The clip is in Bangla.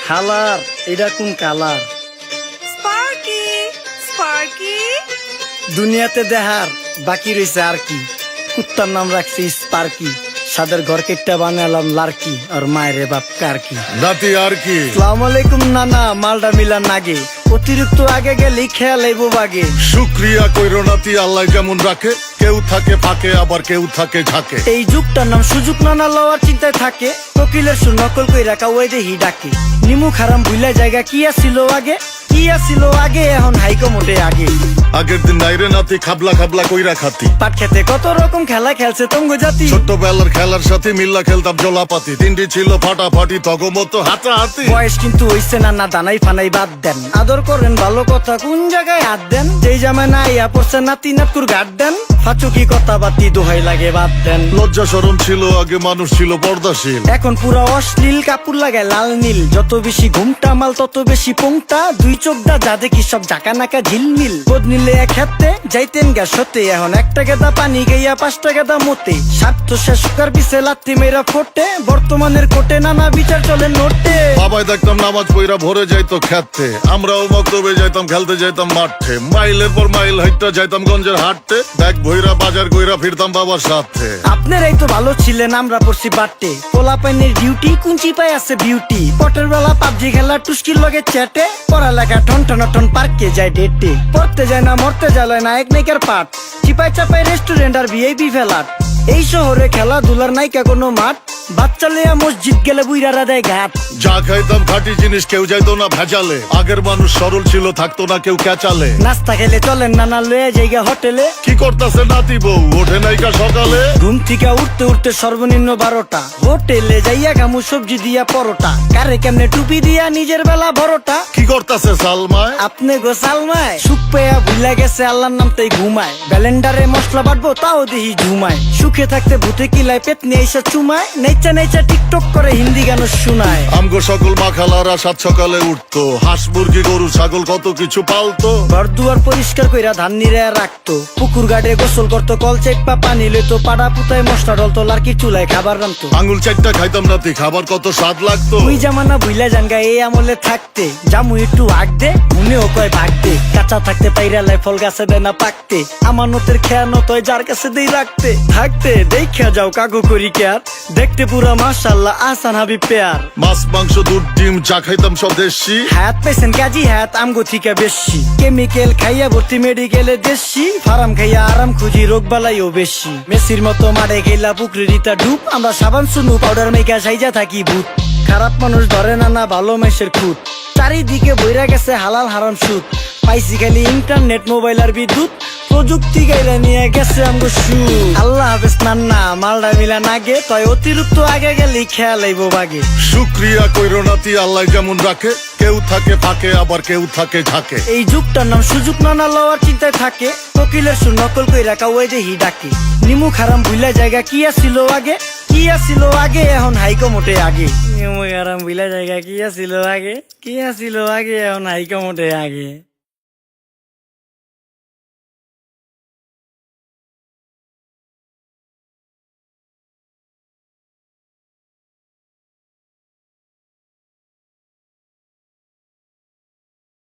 খালার এটা কোন কালার? স্পার্কি স্পার্কি দুনিয়াতে দেহার বাকি রয়েছে আর কি। কুত্তার নাম রাখছি স্পার্কি, সাদের ঘর কেটটা বানালাম লার্কি, আর মায়ের বাপ কারকি। নাতি আর কি? আসসালামু আলাইকুম নানা, মালডা মিলা নাগে, অতিরিক্ত আগে গেলে খেয়াল আইব বাগে। শুক্রিয়া কইরো নাতি, আল্লাহ যেমন রাখে, কেউ থাকে ফাঁকে আবার কেউ থাকে ঝাঁকে। এই যুগটার নাম সুযোগ নানা লওয়ার চিন্তায় থাকে, কোকিলের সুর নকল কই রাখা ওই দেহি ডাকে। নিমু খারাম ভুলা জায়গা কি আসিল আগে, কি আসিল আগে, এখন হাইকো মোটে আগে। আগের দিন নাইরে নাতি খাবলা খাবলা কইরা খাতি, পাট খেতে কত রকম খেলা খেলছে তঙ্গ জাতি। ছোট্টবেলার খেলার সাথে মিল্লা খেলতাম জলাপাতি, তিনটি ছিল ফাটাফাটি তগমতো হাতাহাতি। বয়স কিন্তু হইছে না, না দানাই ফানাই বাদ দেন, আদর করেন ভালো কথা কোন জায়গায় হাত দেন। যেই জামায় না ইয়া পড়ছে নাতি নাতকুর গাট দেন, ফাচুকি কথা বাতি দোহাই লাগে বাদ দেন। লজ্জা শরম ছিল আগে, মানুষ ছিল পর্দাশীল, এখন পুরো অশ্লীল, কাপড় লাগায় লাল নীল। যত বেশি ঘুমটা মাল তত বেশি পোংটা, দুই চোখটা যা দেখি সব জাকা নাকা ঝিলমিল। বোধ নিলে এক হাতে যাইতেন গ্যাস হতে, এখন একটা গেদা পানি গাইয়া 5টা গেদা মতে। স্বার্থ শেষ কার পিছে লাত্তি মেয়েরা ফোটে, বর্তমানের কোটে নানা বিচার চলে নোটে। বাবাই দেখতাম নামাজ পইরা ভরে যাইতো খেতে, আমরাও মক্তবে যাইতাম, খেলতে যাইতাম মাঠে। মাইলের পর মাইল হাইটটা যাইতাম গঞ্জের হাটতে, ব্যাগ ভইরা বাজার কইরা ফিরতাম বাবার সাথে। আপনারাই তো ভালো ছিলেন, আমরা পড়ছি বাটে। পোলা পাইনের ডিউটি কুঞ্চি পাই আছে বিউটি, পটের বেলা পাবজি খেলা টুস্কির লগে চ্যাটে। পড়ালেখা ঠন ঠন ঠন পার্কে যায় ডেটে, পড়তে যায় না মরতে যায় নায়ক নায়িকার পাট। চিপাই চাপাই রেস্টুরেন্ট আর ভিআইপি ফেলাট, এই শহরে খেলাধুলার নাইকা কোনো মাঠ। বাচ্চা লেয়া মসজিদ গেলে বুইরারা দেয় ঘাট। যা খাইতাম খাঁটি জিনিস, কেউ যাইতো না ভেজালে। আগের মানুষ সরল ছিল, থাকতো না কেউ ক্যাচালে। নাস্তা খেলে চলেন নানা লয়ে জায়গা হোটেলে। কি করতাছে নাতি বউ, ওঠে নাইকা সকালে? ঘুম থেকে উঠতে উঠতে সর্বনিম্ন 12টা, হোটেলে যাইয়া গামু সবজি দিয়া পরোটা। কারে কেমনে টুপি দিয়া নিজের বেলা বড়টা। কি করতাছে সালমায়? আপনি গোসালমায় সুখ পেয়া ভুলা গেছে আল্লাহর নাম তাই ঘুমায়। ব্যালেন্ডারে মশলা বাটবো তাও দেহি ঝুমায়। সুখে থাকতে ভূতে কিলায় পেট নিয়ে এসে চুমায়। নেচা নেচা টিকটক করে হিন্দি গান শোনায়। আমগো সকল মাখালারা সাত সকালে উঠতো, হাঁস মুরগি গরু ছাগল কত কিছু পালতো। ঘর দুয়ার পরিষ্কার কইরা ধান নিরে রাখতো, পুকুর গাড়ে গোসল করতো, কল চেপা পানি লইতো। পাড়া পুতায় মশলা ডলতো, লার্কি চুলায় খাবার রান্তো। আঙুল চারটা খাইতাম নাতি, খাবার কত স্বাদ লাগতো। ওই জামানা ভুইলা জানগা এই আমলে থাকতে, জামু একটু আগ দে মনেও কয় ভাগ দে। কাঁচা থাকতে পাইরালায় ফল গাছে দেয় না পাকতে, আমানতের খেয়ানত হয় যার কাছে দেই রাখতে। থাকতে দেখা যাও কাগু করি কেয়ার, দেখতে পুরা মাশাআল্লাহ আসান হাবিব পেয়ার। মাছ মাংস দুধ ডিম চা খাইতাম সব দেশি, হাত পেছেন কাজী হাত আমগো থিকা বেশি। কেমিক্যাল খাইয়া ভর্তি মেডিকেলে দেশি, ফার্ম খাইয়া আরাম খুঁজি রোগ বালাইও বেশি। মেসির মতো মারে গেলা পুকুরে রিতা ডুব, আমরা সাবান সুনু পাউডার মেকা সাইজা থাকি ভূত। খারাপ মানুষ ধরে না না ভালো মেসের খুঁত, চারিদিকে বইরা গেছে হালাল হারাম সুদ। পাইছি খালি ইন্টারনেট মোবাইল আর বিদ্যুৎ, প্রযুক্তি গাইলা নিয়ে গেছে আমগো সু। আল্লাহ হাফেজ নান্না, মালডা মিলা নাগে, তয় অতিরিক্ত আগে গেলে খেয়াল আইব বাগে। শুক্রিয়া কইরো নাতি, আল্লাহ যেমন রাখে, কেউ থাকে ফাঁকে আবার কেউ থাকে ঝাঁকে। এই যুগটার নাম সুযোগ নানা লওয়ার চিন্তায় থাকে, কোকিলের সুর নকল কই রাখা ওই দেহি ডাকে। নিমু খারাম ভুলা জায়গা কি আসিল আগে, কি আসিল আগে, এখন হাইকো মোটে আগে। নিমু খারাম ভুলা জায়গা কি আসিল আগে, কি আসিল আগে, এখন হাইকো মোটে আগে।